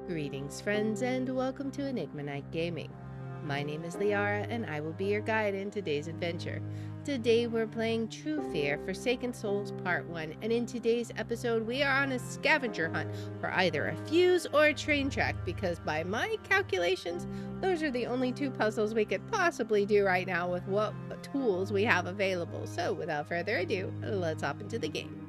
Greetings, friends, and welcome to Enigma Night Gaming. My name is Liara, and I will be your guide in today's adventure. Today, we're playing True Fear Forsaken Souls Part 1, and in today's episode, we are on a scavenger hunt for either a fuse or a train track, because by my calculations, those are the only two puzzles we could possibly do right now with what tools we have available. So, without further ado, let's hop into the game.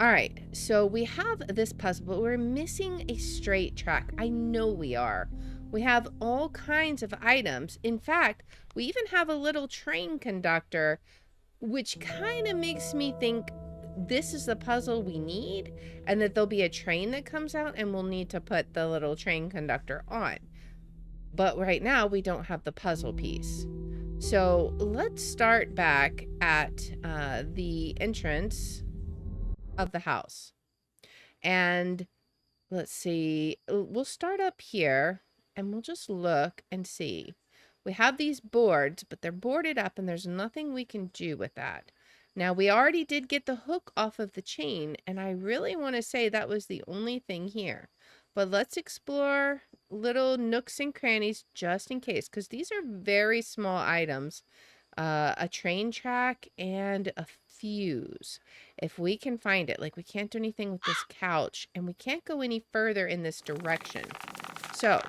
Alright, so we have this puzzle, but we're missing a straight track. I know we are. We have all kinds of items. In fact, we even have a little train conductor, which kind of makes me think this is the puzzle we need, and that there'll be a train that comes out and we'll need to put the little train conductor on. But right now, we don't have the puzzle piece. So let's start back at the entrance of the house. And let's see, we'll start up here and we'll just look and see. We have these boards, but they're boarded up and there's nothing we can do with that. Now, we already did get the hook off of the chain, and I really want to say that was the only thing here. But let's explore little nooks and crannies just in case, because these are very small items. A train track and a fuse. If we can find it, like we can't do anything with this couch and we can't go any further in this direction. So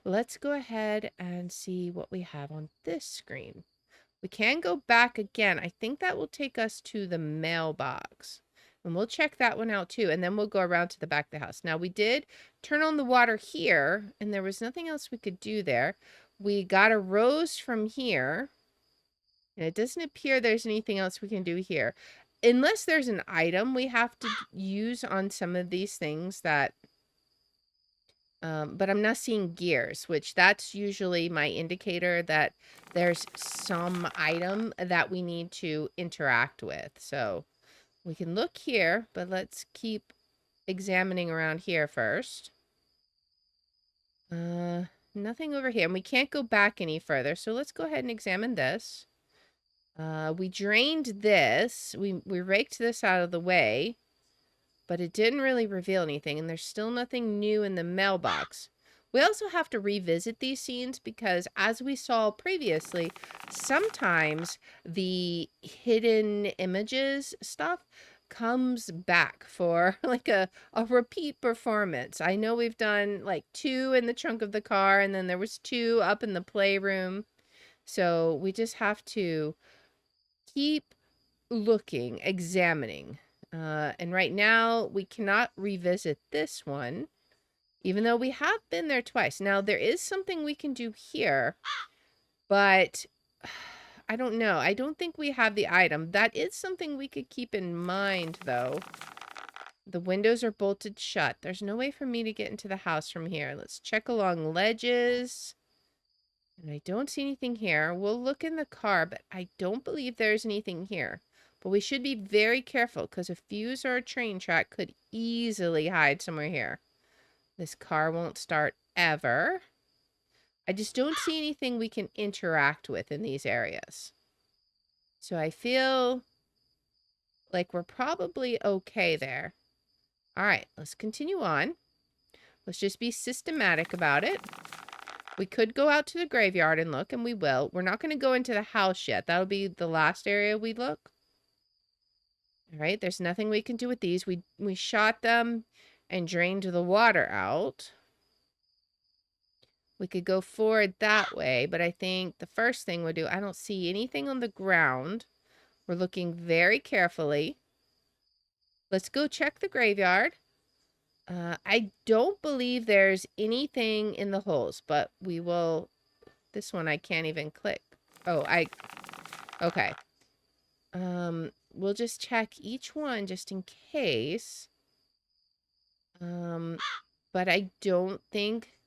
let's go ahead and see what we have on this screen. We can go back again. I think that will take us to the mailbox. And we'll check that one out too. And then we'll go around to the back of the house. Now, we did turn on the water here, and there was nothing else we could do there. We got a rose from here. And it doesn't appear there's anything else we can do here. Unless there's an item we have to use on some of these things that... but I'm not seeing gears, which that's usually my indicator that there's some item that we need to interact with. So we can look here, but let's keep examining around here first. Nothing over here. And we can't go back any further. So let's go ahead and examine this. We drained this. We raked this out of the way. But it didn't really reveal anything. And there's still nothing new in the mailbox. We also have to revisit these scenes because, as we saw previously, sometimes the hidden images stuff comes back for like a repeat performance. I know we've done like 2 in the trunk of the car, and then there was 2 up in the playroom. So we just have to keep looking, examining. And right now we cannot revisit this one, even though we have been there twice. Now, there is something we can do here, but I don't know. I don't think we have the item. That is something we could keep in mind, though. The windows are bolted shut. There's no way for me to get into the house from here. Let's check along ledges. And I don't see anything here. We'll look in the car, but I don't believe there's anything here. But we should be very careful because a fuse or a train track could easily hide somewhere here. This car won't start ever. I just don't see anything we can interact with in these areas. So I feel like we're probably okay there. All right, let's continue on. Let's just be systematic about it. We could go out to the graveyard and look, and we will. We're not going to go into the house yet. That'll be the last area we look. All right, there's nothing we can do with these. We shot them and drained the water out. We could go forward that way, but I think the first thing we'll do, I don't see anything on the ground. We're looking very carefully. Let's go check the graveyard. I don't believe there's anything in the holes, but we will... This one I can't even click. Oh, okay. We'll just check each one just in case. But I don't think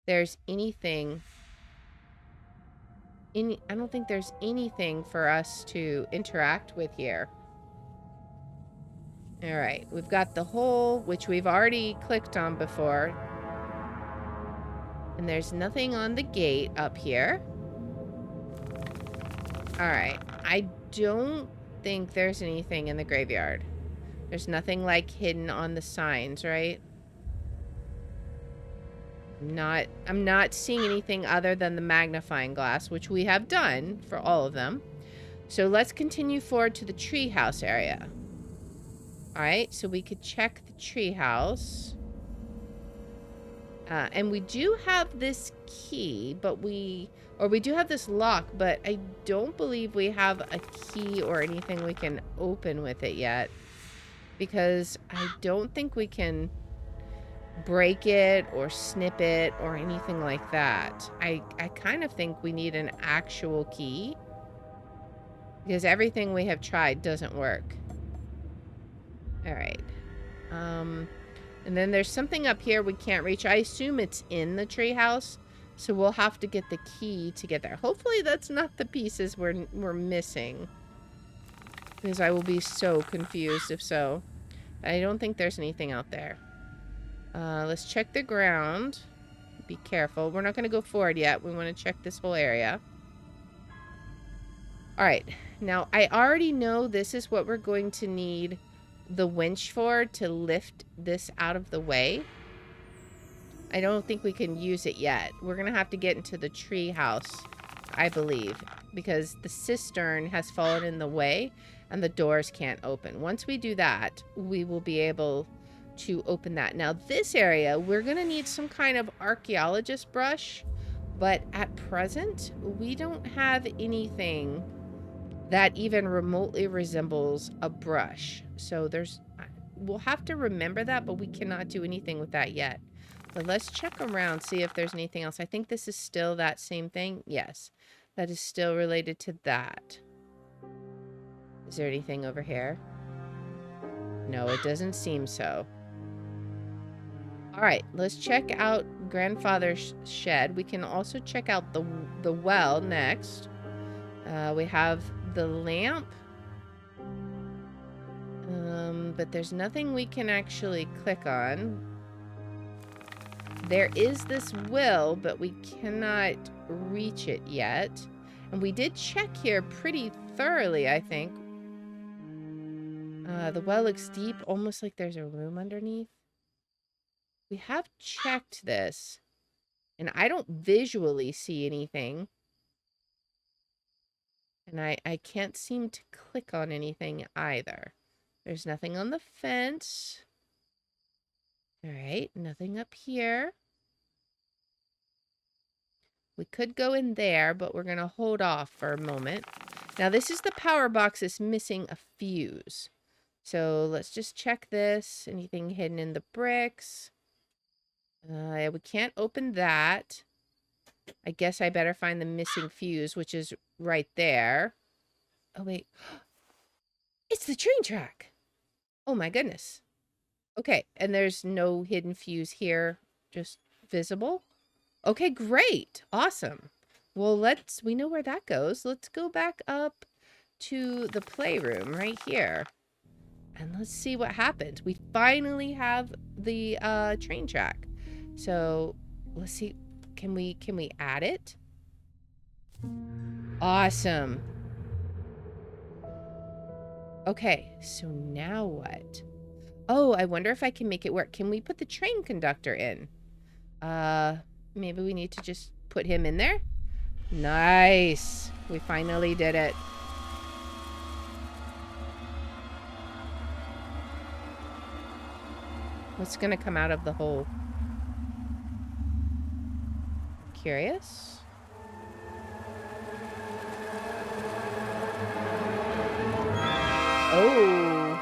there's anything... I don't think there's anything for us to interact with here. All right, we've got the hole, which we've already clicked on before. And there's nothing on the gate up here. All right, I don't think there's anything in the graveyard. There's nothing like hidden on the signs, right? I'm not seeing anything other than the magnifying glass, which we have done for all of them. So let's continue forward to the treehouse area. All right, so we could check the treehouse. And we do have this key, but we do have this lock, but I don't believe we have a key or anything we can open with it yet. Because I don't think we can break it or snip it or anything like that. I kind of think we need an actual key. Because everything we have tried doesn't work. Alright. And then there's something up here we can't reach. I assume it's in the treehouse. So we'll have to get the key to get there. Hopefully that's not the pieces we're missing. Because I will be so confused if so. I don't think there's anything out there. Let's check the ground. Be careful. We're not going to go forward yet. We want to check this whole area. Alright. Now, I already know this is what we're going to need the winch for to lift this out of the way. I don't think we can use it yet. We're going to have to get into the tree house, I believe, because the cistern has fallen in the way and the doors can't open. Once we do that, we will be able to open that. Now, this area, we're going to need some kind of archaeologist brush, but at present, we don't have anything that even remotely resembles a brush. So we'll have to remember that, but we cannot do anything with that yet. But let's check around, see if there's anything else. I think this is still that same thing. Yes, that is still related to that. Is there anything over here? No, it doesn't seem so. All right, let's check out grandfather's shed. We can also check out the well next. We have the lamp. But there's nothing we can actually click on. There is this will, but we cannot reach it yet. And we did check here pretty thoroughly, I think. The well looks deep, almost like there's a room underneath. We have checked this, and I don't visually see anything. And I can't seem to click on anything either. There's nothing on the fence. All right, nothing up here. We could go in there, but we're going to hold off for a moment. Now, this is the power box that's missing a fuse. So let's just check this. Anything hidden in the bricks? We can't open that. I guess I better find the missing fuse, which is right there. Oh, wait. It's the train track. Oh, my goodness. Okay, and there's no hidden fuse here, just visible. Okay, great. Awesome. Well, we know where that goes. Let's go back up to the playroom right here. And let's see what happens. We finally have the train track. So, let's see. Can we add it? Awesome. Okay, so now what? Oh, I wonder if I can make it work. Can we put the train conductor in? Maybe we need to just put him in there? Nice. We finally did it. What's gonna come out of the hole? Curious? Oh.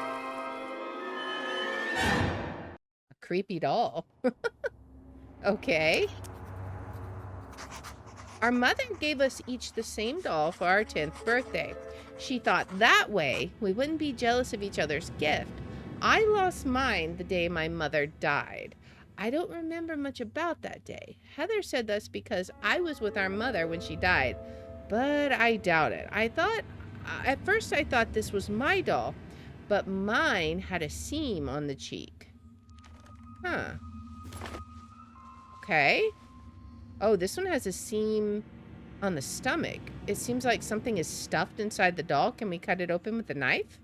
A creepy doll. Okay. Our mother gave us each the same doll for our 10th birthday. She thought that way we wouldn't be jealous of each other's gift. I lost mine the day my mother died. I don't remember much about that day. Heather said that's because I was with our mother when she died, but I doubt it. At first I thought this was my doll, but mine had a seam on the cheek. Huh. Okay. Oh, this one has a seam on the stomach. It seems like something is stuffed inside the doll. Can we cut it open with a knife?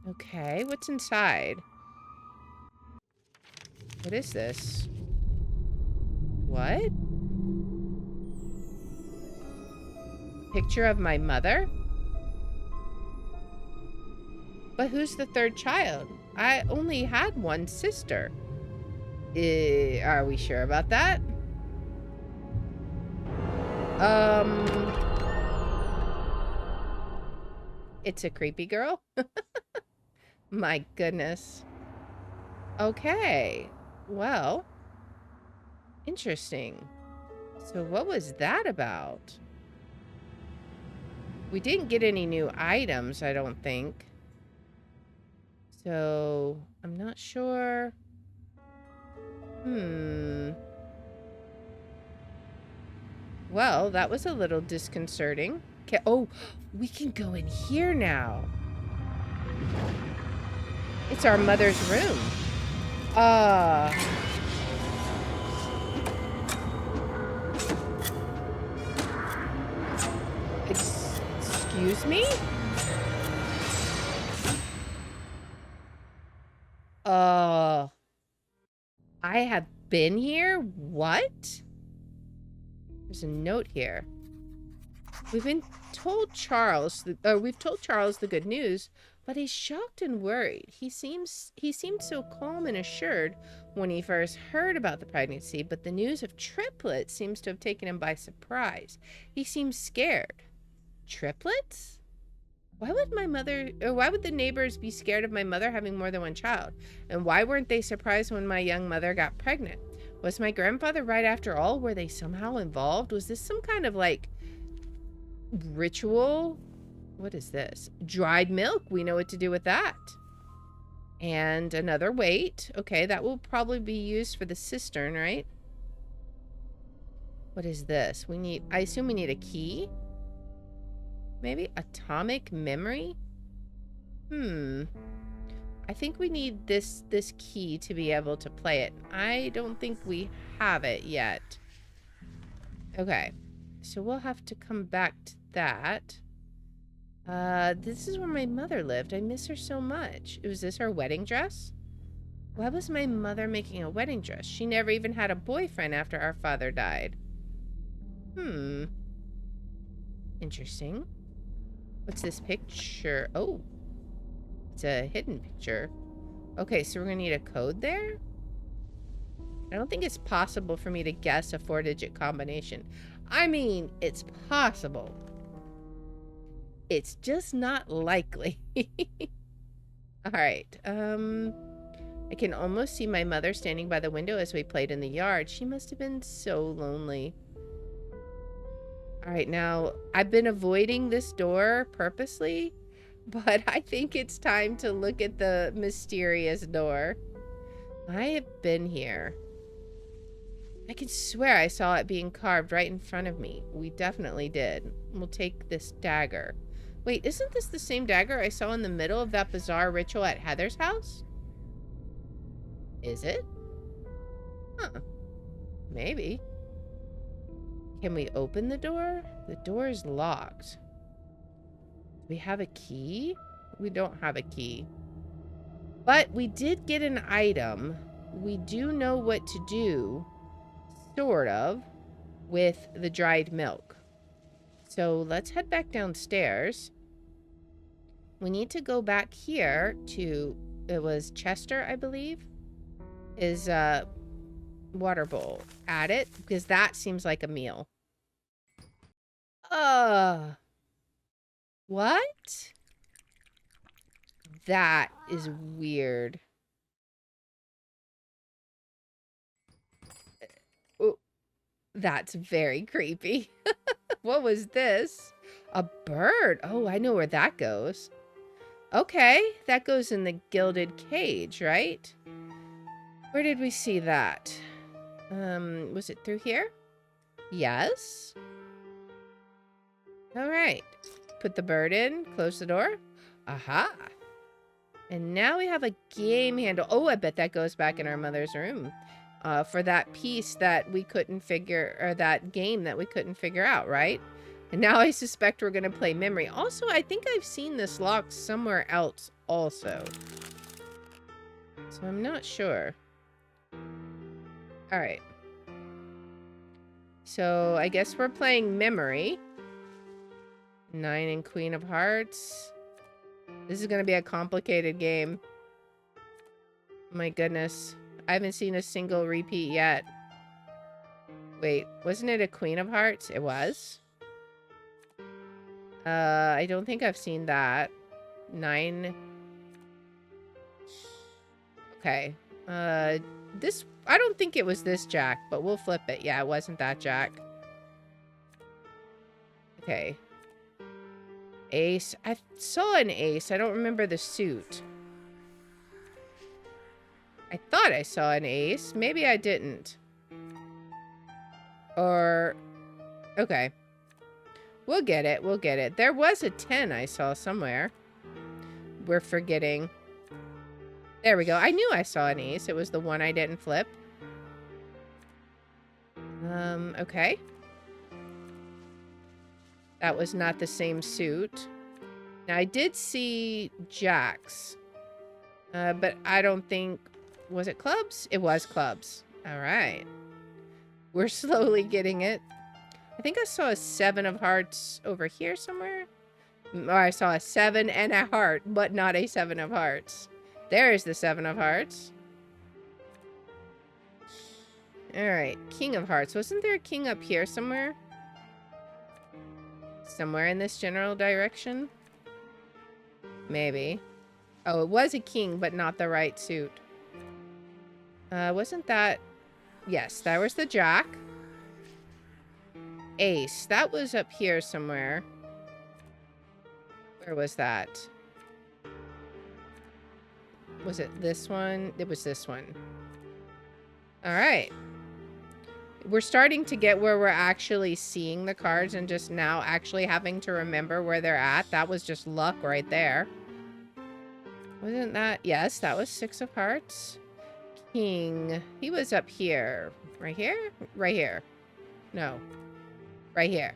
Okay, what's inside? What is this? What? Picture of my mother? But who's the third child? I only had one sister. Are we sure about that? It's a creepy girl? My goodness. Okay. Well, interesting. So what was that about? We didn't get any new items, I don't think. So, I'm not sure. Well, that was a little disconcerting. Okay. Oh, we can go in here now. It's our mother's room. Excuse me? I have been here? What? There's a note here. We've told Charles the good news, but he's shocked and worried. He seemed so calm and assured when he first heard about the pregnancy, but the news of triplets seems to have taken him by surprise. He seems scared. Triplets? Why would the neighbors be scared of my mother having more than one child? And why weren't they surprised when my young mother got pregnant? Was my grandfather right after all? Were they somehow involved? Was this some kind of like ritual? What is this? Dried milk. We know what to do with that. And another weight. Okay, that will probably be used for the cistern, right? What is this? I assume we need a key? Maybe atomic memory? I think we need this key to be able to play it. I don't think we have it yet. Okay. So we'll have to come back to that. This is where my mother lived. I miss her so much. Was this her wedding dress? Why was my mother making a wedding dress? She never even had a boyfriend after our father died. Interesting. What's this picture? Oh. It's a hidden picture. Okay, so we're gonna need a code there? I don't think it's possible for me to guess a 4-digit combination. I mean, it's possible. It's just not likely. Alright, I can almost see my mother standing by the window as we played in the yard. She must have been so lonely. Alright, now, I've been avoiding this door purposely, but I think it's time to look at the mysterious door. I have been here. I can swear I saw it being carved right in front of me. We definitely did. We'll take this dagger. Wait, isn't this the same dagger I saw in the middle of that bizarre ritual at Heather's house? Is it? Huh. Maybe. Can we open the door? The door is locked. Do we have a key? We don't have a key. But we did get an item. We do know what to do, sort of, with the dried milk. So let's head back downstairs. We need to go back here to, it was Chester, I believe, his water bowl. Add it, because that seems like a meal. What? That is weird. Oh, that's very creepy. What was this? A bird. Oh, I know where that goes. Okay, that goes in the gilded cage, right? Where did we see that? Was it through here? Yes. All right. Put the bird in, close the door. Aha. And now we have a game handle. Oh, I bet that goes back in our mother's room. For that piece that we couldn't figure, or that game that we couldn't figure out, right? And now I suspect we're going to play memory. Also, I think I've seen this lock somewhere else also. So I'm not sure. All right. So I guess we're playing memory. 9 and Queen of Hearts. This is going to be a complicated game. My goodness. I haven't seen a single repeat yet. Wait, wasn't it a Queen of Hearts? It was. I don't think I've seen that. 9. Okay. This, I don't think it was this Jack, but we'll flip it. Yeah, it wasn't that Jack. Okay. Ace. I saw an ace. I don't remember the suit. I thought I saw an ace. Maybe I didn't. Or... Okay. We'll get it. We'll get it. There was a 10 I saw somewhere. We're forgetting. There we go. I knew I saw an ace. It was the one I didn't flip. Okay. That was not the same suit. Now, I did see jacks. But I don't think... Was it clubs? It was clubs. All right. We're slowly getting it. I think I saw a 7 of hearts over here somewhere. Or I saw a 7 and a heart, but not a 7 of hearts. There's the 7 of hearts. All right, King of Hearts. Wasn't there a king up here somewhere? Somewhere in this general direction? Maybe. Oh, it was a king, but not the right suit. Wasn't that... Yes, that was the jack. Ace. That was up here somewhere. Where was that? Was it this one? It was this one. All right. We're starting to get where we're actually seeing the cards and just now actually having to remember where they're at. That was just luck right there. Wasn't that? Yes, that was 6 of hearts. King. He was up here. Right here? Right here. No. Right here.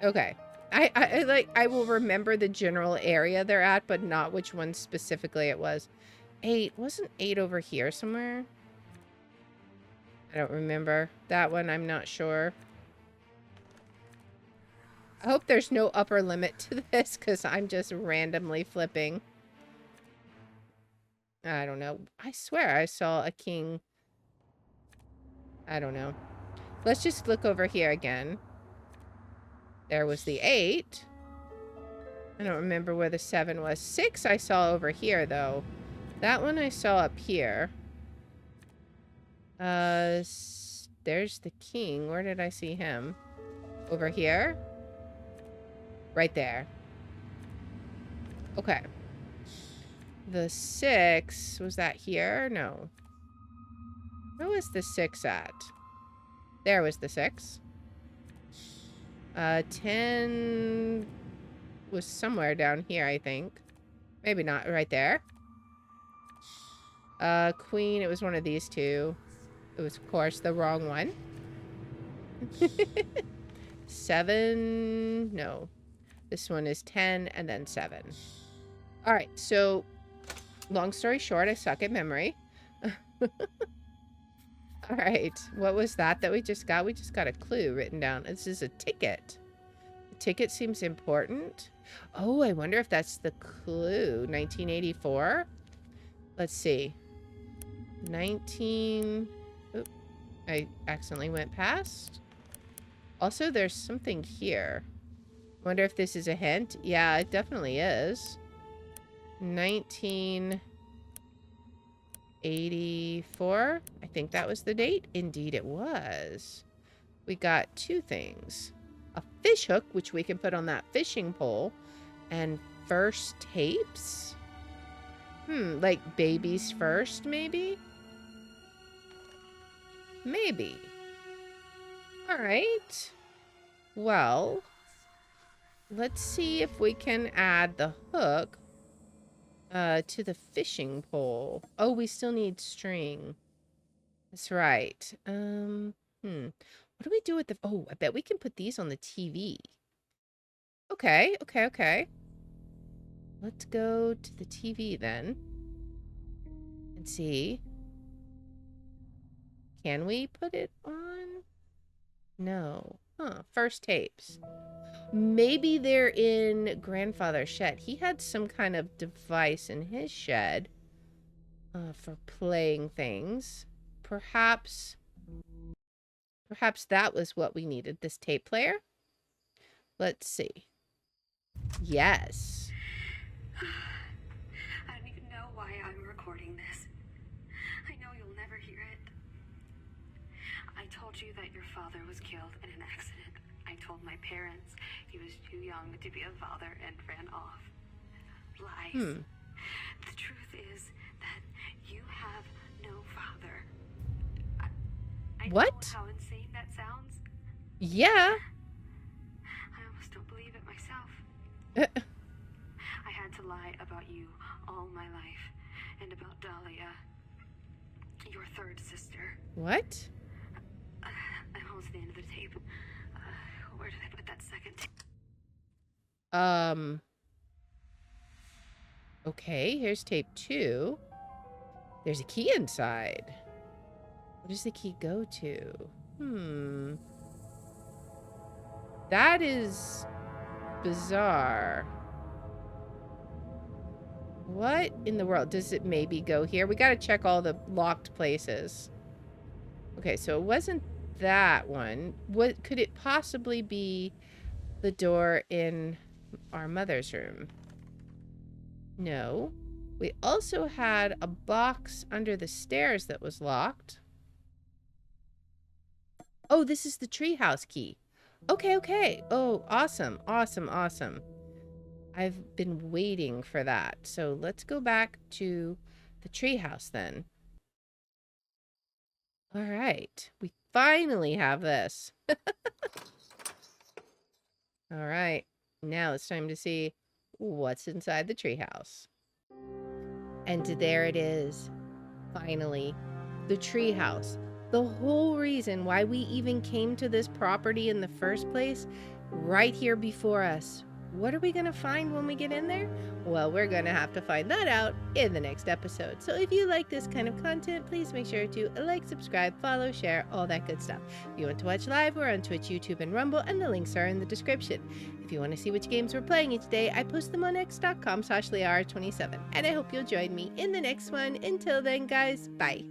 Okay. I will remember the general area they're at, but not which one specifically it was. 8. Wasn't 8 over here somewhere? I don't remember. That one, I'm not sure. I hope there's no upper limit to this, because I'm just randomly flipping. I don't know. I swear I saw a king. I don't know. Let's just look over here again. There was the 8. I don't remember where the 7 was. 6 I saw over here, though. That one I saw up here. There's the king. Where did I see him? Over here? Right there. Okay. The 6, was that here? No. Where was the 6 at? There was the 6. 10 was somewhere down here, I think. Maybe not. Right there. Queen, it was one of these two. It was, of course, the wrong one. 7. No. This one is 10 and then 7. All right. So, long story short, I suck at memory. All right. What was that we just got? We just got a clue written down. This is a ticket. The ticket seems important. Oh, I wonder if that's the clue. 1984? Let's see. 19... Oops. I accidentally went past. Also, there's something here. Wonder if this is a hint. Yeah, it definitely is. 1984. I think that was the date. Indeed, it was. We got 2 things. A fish hook, which we can put on that fishing pole. And first tapes? Like babies first, maybe? Maybe. All right. Well, let's see if we can add the hook to the fishing pole. Oh, we still need string. That's right. What do we do with the... Oh, I bet we can put these on the TV. Okay, okay, okay. Let's go to the TV then. And see. Can we put it on? No. Huh. First tapes. Maybe they're in grandfather's shed. He had some kind of device in his shed for playing things. Perhaps that was what we needed, this tape player. Let's see. Yes. I don't even know why I'm recording this. I know you'll never hear it. I told you that your father was killed in an accident. I told my parents he was too young to be a father and ran off. Lies. The truth is that you have no father. I What? know how insane that sounds. Yeah. I almost don't believe it myself. I had to lie about you all my life, and about Dahlia, your third sister. What? I'm almost at the end of the tape. Where did I put that second tape? Okay, here's tape 2. There's a key inside. Where does the key go to? That is bizarre. What in the world? Does it maybe go here? We gotta check all the locked places. Okay, so it wasn't that one. What could it possibly be? The door in our mother's room? No. We also had a box under the stairs that was locked. Oh, this is the treehouse key. Okay, okay. Oh, awesome, awesome, awesome. I've been waiting for that. So let's go back to the treehouse then. All right. We finally have this. All right. Now it's time to see what's inside the treehouse. And there it is. Finally, the treehouse. The whole reason why we even came to this property in the first place, right here before us. What are we going to find when we get in there? Well, we're going to have to find that out in the next episode. So if you like this kind of content, please make sure to like, subscribe, follow, share, all that good stuff. If you want to watch live, we're on Twitch, YouTube, and Rumble, and the links are in the description. If you want to see which games we're playing each day, I post them on x.com/Liara27. And I hope you'll join me in the next one. Until then, guys, bye.